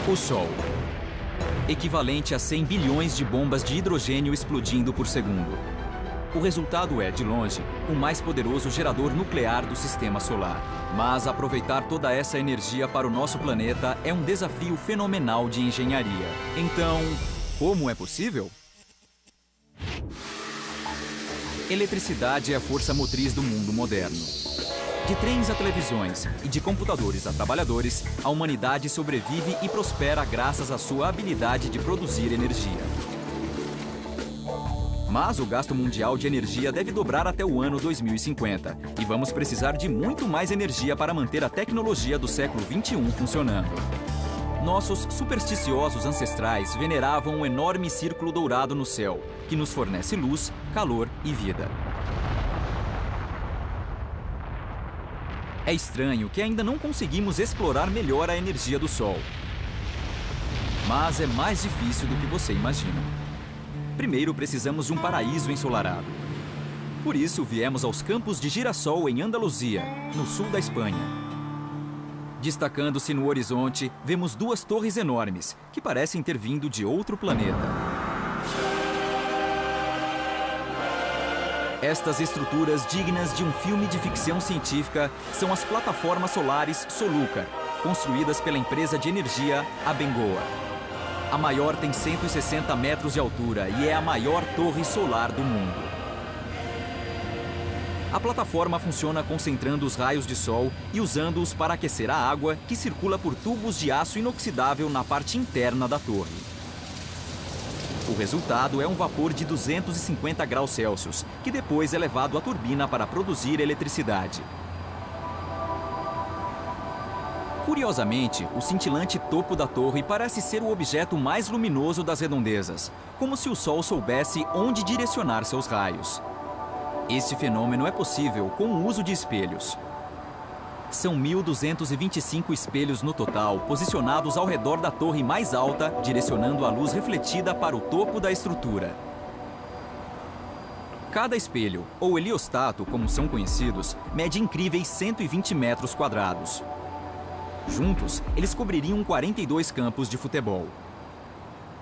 O Sol. Equivalente a 100 bilhões de bombas de hidrogênio explodindo por segundo. O resultado é, de longe, o mais poderoso gerador nuclear do sistema solar. Mas aproveitar toda essa energia para o nosso planeta é um desafio fenomenal de engenharia. Então, como é possível? Eletricidade é a força motriz do mundo moderno. De trens a televisões e de computadores a trabalhadores, a humanidade sobrevive e prospera graças à sua habilidade de produzir energia. Mas o gasto mundial de energia deve dobrar até o ano 2050 e vamos precisar de muito mais energia para manter a tecnologia do século XXI funcionando. Nossos supersticiosos ancestrais veneravam um enorme círculo dourado no céu, que nos fornece luz, calor e vida. É estranho que ainda não conseguimos explorar melhor a energia do Sol. Mas é mais difícil do que você imagina. Primeiro, precisamos de um paraíso ensolarado. Por isso, viemos aos campos de girassol em Andaluzia, no sul da Espanha. Destacando-se no horizonte, vemos duas torres enormes, que parecem ter vindo de outro planeta. Estas estruturas dignas de um filme de ficção científica são as plataformas solares Solucar, construídas pela empresa de energia Abengoa. A maior tem 160 metros de altura e é a maior torre solar do mundo. A plataforma funciona concentrando os raios de sol e usando-os para aquecer a água que circula por tubos de aço inoxidável na parte interna da torre. O resultado é um vapor de 250 graus Celsius, que depois é levado à turbina para produzir eletricidade. Curiosamente, o cintilante topo da torre parece ser o objeto mais luminoso das redondezas, como se o Sol soubesse onde direcionar seus raios. Este fenômeno é possível com o uso de espelhos. São 1.225 espelhos no total, posicionados ao redor da torre mais alta, direcionando a luz refletida para o topo da estrutura. Cada espelho, ou heliostato, como são conhecidos, mede incríveis 120 metros quadrados. Juntos, eles cobririam 42 campos de futebol.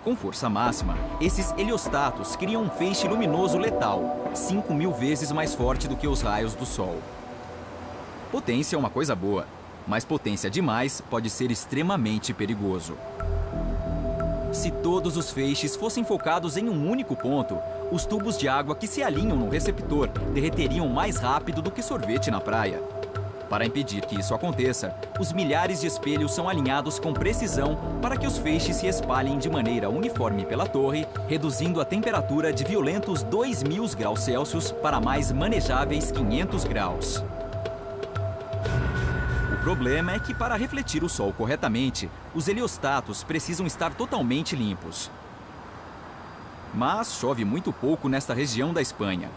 Com força máxima, esses heliostatos criam um feixe luminoso letal, 5.000 vezes mais forte do que os raios do Sol. Potência é uma coisa boa, mas potência demais pode ser extremamente perigoso. Se todos os feixes fossem focados em um único ponto, os tubos de água que se alinham no receptor derreteriam mais rápido do que sorvete na praia. Para impedir que isso aconteça, os milhares de espelhos são alinhados com precisão para que os feixes se espalhem de maneira uniforme pela torre, reduzindo a temperatura de violentos 2.000 graus Celsius para mais manejáveis 500 graus. O problema é que, para refletir o Sol corretamente, os heliostatos precisam estar totalmente limpos. Mas chove muito pouco nesta região da Espanha.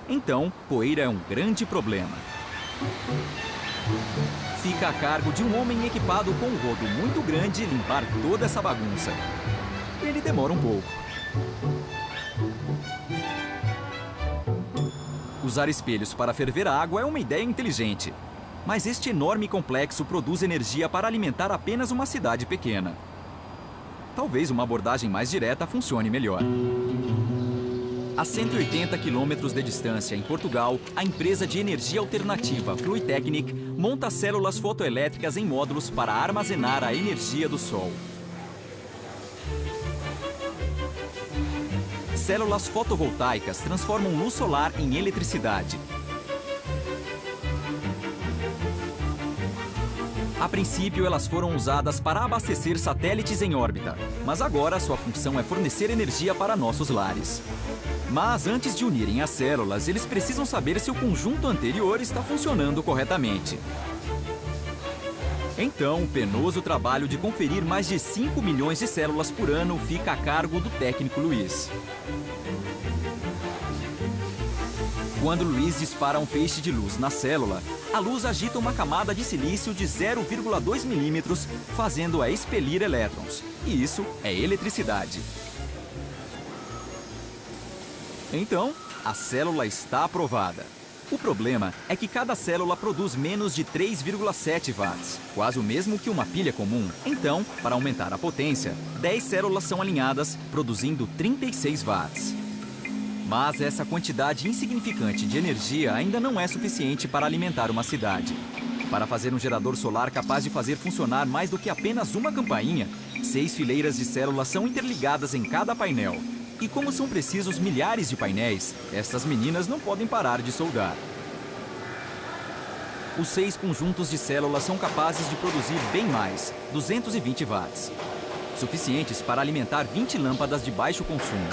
Então, poeira é um grande problema. Fica a cargo de um homem equipado com um rodo muito grande limpar toda essa bagunça. Ele demora um pouco. Usar espelhos para ferver a água é uma ideia inteligente. Mas este enorme complexo produz energia para alimentar apenas uma cidade pequena. Talvez uma abordagem mais direta funcione melhor. A 180 quilômetros de distância, em Portugal, a empresa de energia alternativa Fluitecnic monta células fotoelétricas em módulos para armazenar a energia do Sol. Células fotovoltaicas transformam luz solar em eletricidade. A princípio, elas foram usadas para abastecer satélites em órbita, mas agora sua função é fornecer energia para nossos lares. Mas antes de unirem as células, eles precisam saber se o conjunto anterior está funcionando corretamente. Então, o penoso trabalho de conferir mais de 5 milhões de células por ano fica a cargo do técnico Luiz. Quando Luiz dispara um feixe de luz na célula, a luz agita uma camada de silício de 0,2 milímetros, fazendo-a expelir elétrons. E isso é eletricidade. Então, a célula está aprovada. O problema é que cada célula produz menos de 3,7 watts, quase o mesmo que uma pilha comum. Então, para aumentar a potência, 10 células são alinhadas, produzindo 36 watts. Mas essa quantidade insignificante de energia ainda não é suficiente para alimentar uma cidade. Para fazer um gerador solar capaz de fazer funcionar mais do que apenas uma campainha, 6 fileiras de células são interligadas em cada painel. E como são precisos milhares de painéis, essas meninas não podem parar de soldar. Os 6 conjuntos de células são capazes de produzir bem mais, 220 watts. Suficientes para alimentar 20 lâmpadas de baixo consumo.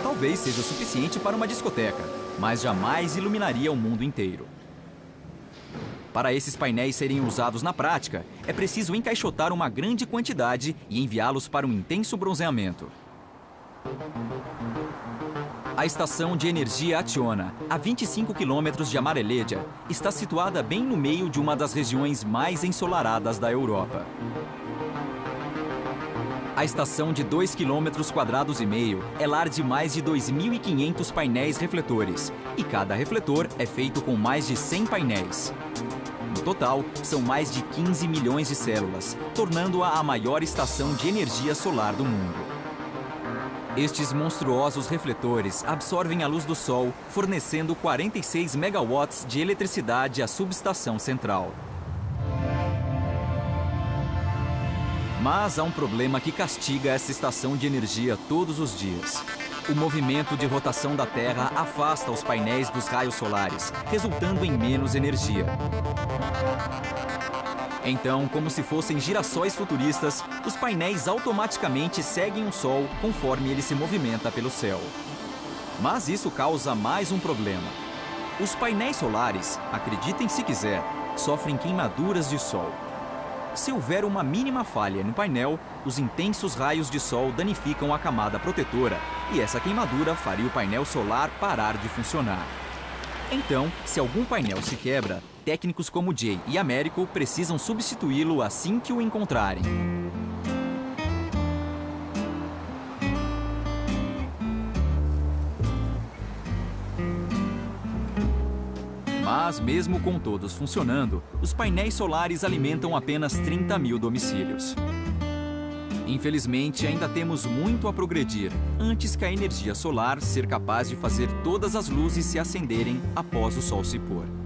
Talvez seja o suficiente para uma discoteca, mas jamais iluminaria o mundo inteiro. Para esses painéis serem usados na prática, é preciso encaixotar uma grande quantidade e enviá-los para um intenso bronzeamento. A estação de energia Acciona, a 25 quilômetros de Amarelledia, está situada bem no meio de uma das regiões mais ensolaradas da Europa. A estação de 2,5 km² é lar de mais de 2.500 painéis refletores, e cada refletor é feito com mais de 100 painéis. No total, são mais de 15 milhões de células, tornando-a a maior estação de energia solar do mundo. Estes monstruosos refletores absorvem a luz do Sol, fornecendo 46 megawatts de eletricidade à subestação central. Mas há um problema que castiga essa estação de energia todos os dias. O movimento de rotação da Terra afasta os painéis dos raios solares, resultando em menos energia. Então, como se fossem girassóis futuristas, os painéis automaticamente seguem o Sol conforme ele se movimenta pelo céu. Mas isso causa mais um problema. Os painéis solares, acreditem se quiser, sofrem queimaduras de Sol. Se houver uma mínima falha no painel, os intensos raios de Sol danificam a camada protetora e essa queimadura faria o painel solar parar de funcionar. Então, se algum painel se quebra, técnicos como Jay e Américo precisam substituí-lo assim que o encontrarem. Mas, mesmo com todos funcionando, os painéis solares alimentam apenas 30 mil domicílios. Infelizmente, ainda temos muito a progredir antes que a energia solar ser capaz de fazer todas as luzes se acenderem após o sol se pôr.